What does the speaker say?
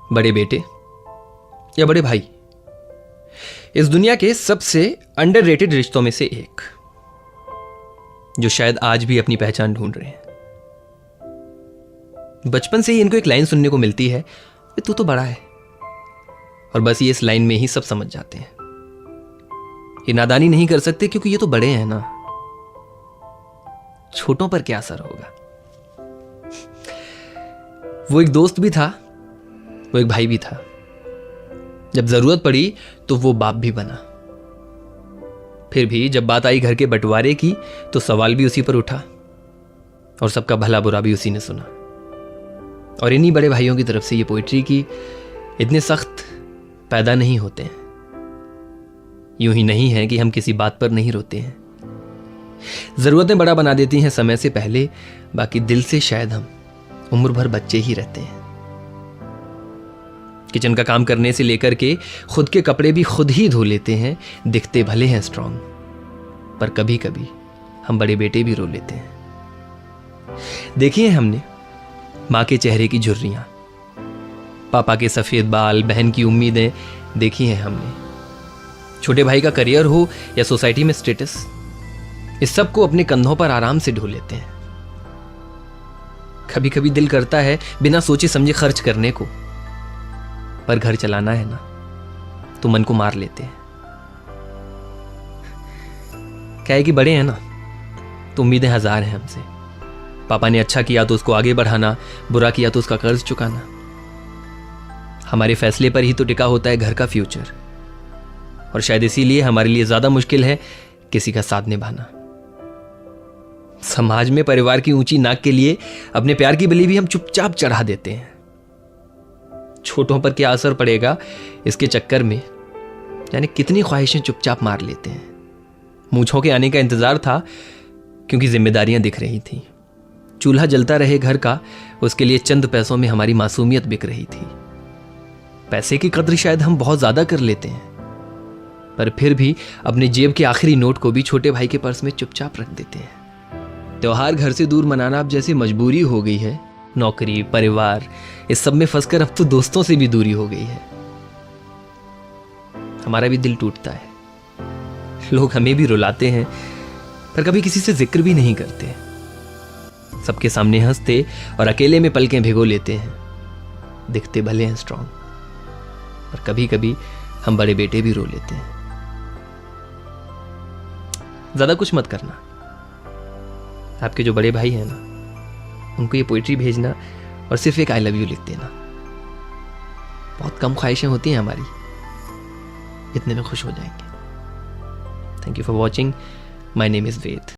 बड़े बेटे या बड़े भाई, इस दुनिया के सबसे अंडररेटेड रिश्तों में से एक, जो शायद आज भी अपनी पहचान ढूंढ रहे हैं। बचपन से ही इनको एक लाइन सुनने को मिलती है, तू तो बड़ा है, और बस ये इस लाइन में ही सब समझ जाते हैं। ये नादानी नहीं कर सकते क्योंकि ये तो बड़े हैं ना, छोटों पर क्या असर होगा। वो एक दोस्त भी था, वो एक भाई भी था। जब जरूरत पड़ी तो वो बाप भी बना। फिर भी जब बात आई घर के बंटवारे की तो सवाल भी उसी पर उठा, और सबका भला बुरा भी उसी ने सुना। और इन्हीं बड़े भाइयों की तरफ से ये पोइट्री की इतने सख्त पैदा नहीं होते हैं। यूं ही नहीं है कि हम किसी बात पर नहीं रोते हैं। जरूरतें बड़ा बना देती हैं समय से पहले, बाकी दिल से शायद हम उम्र भर बच्चे ही रहते हैं। किचन का काम करने से लेकर के खुद के कपड़े भी खुद ही धो लेते हैं। दिखते भले हैं स्ट्रांग, पर कभी कभी हम बड़े बेटे भी रो लेते हैं। देखिए हमने मां के चेहरे की झुर्रियां, पापा के सफेद बाल, बहन की उम्मीदें देखी हैं हमने। छोटे भाई का करियर हो या सोसाइटी में स्टेटस, इस सब को अपने कंधों पर आराम से ढो लेते हैं। कभी कभी दिल करता है बिना सोचे समझे खर्च करने को, पर घर चलाना है ना तो मन को मार लेते हैं। क्या है कि बड़े हैं ना तो उम्मीदें हजार हैं हमसे। पापा ने अच्छा किया तो उसको आगे बढ़ाना, बुरा किया तो उसका कर्ज चुकाना। हमारे फैसले पर ही तो टिका होता है घर का फ्यूचर, और शायद इसीलिए हमारे लिए ज्यादा मुश्किल है किसी का साथ निभाना। समाज में परिवार की ऊंची नाक के लिए अपने प्यार की बलि भी हम चुपचाप चढ़ा देते हैं। छोटों पर क्या असर पड़ेगा इसके चक्कर में यानी कितनी ख्वाहिशें चुपचाप मार लेते हैं। मूंछों के आने का इंतजार था क्योंकि जिम्मेदारियां दिख रही थी। चूल्हा जलता रहे घर का, उसके लिए चंद पैसों में हमारी मासूमियत बिक रही थी। पैसे की कद्र शायद हम बहुत ज्यादा कर लेते हैं, पर फिर भी अपने जेब के आखिरी नोट को भी छोटे भाई के पर्स में चुपचाप रख देते हैं। त्योहार घर से दूर मनाना अब जैसे मजबूरी हो गई है। नौकरी, परिवार, इस सब में फंसकर अब तो दोस्तों से भी दूरी हो गई है। हमारा भी दिल टूटता है। लोग हमें भी रुलाते हैं, पर कभी किसी से जिक्र भी नहीं करते। सबके सामने हंसते और अकेले में पलकें भिगो लेते हैं। दिखते भले हैं स्ट्रांग, पर कभी कभी हम बड़े बेटे भी रो लेते हैं। ज्यादा कुछ मत करना। आपके जो बड़े भाई हैं ना, उनको ये पोइट्री भेजना और सिर्फ एक आई लव यू लिख देना। बहुत कम ख्वाहिशें होती हैं हमारी, इतने में खुश हो जाएंगे। Thank you for watching. My name is Veda.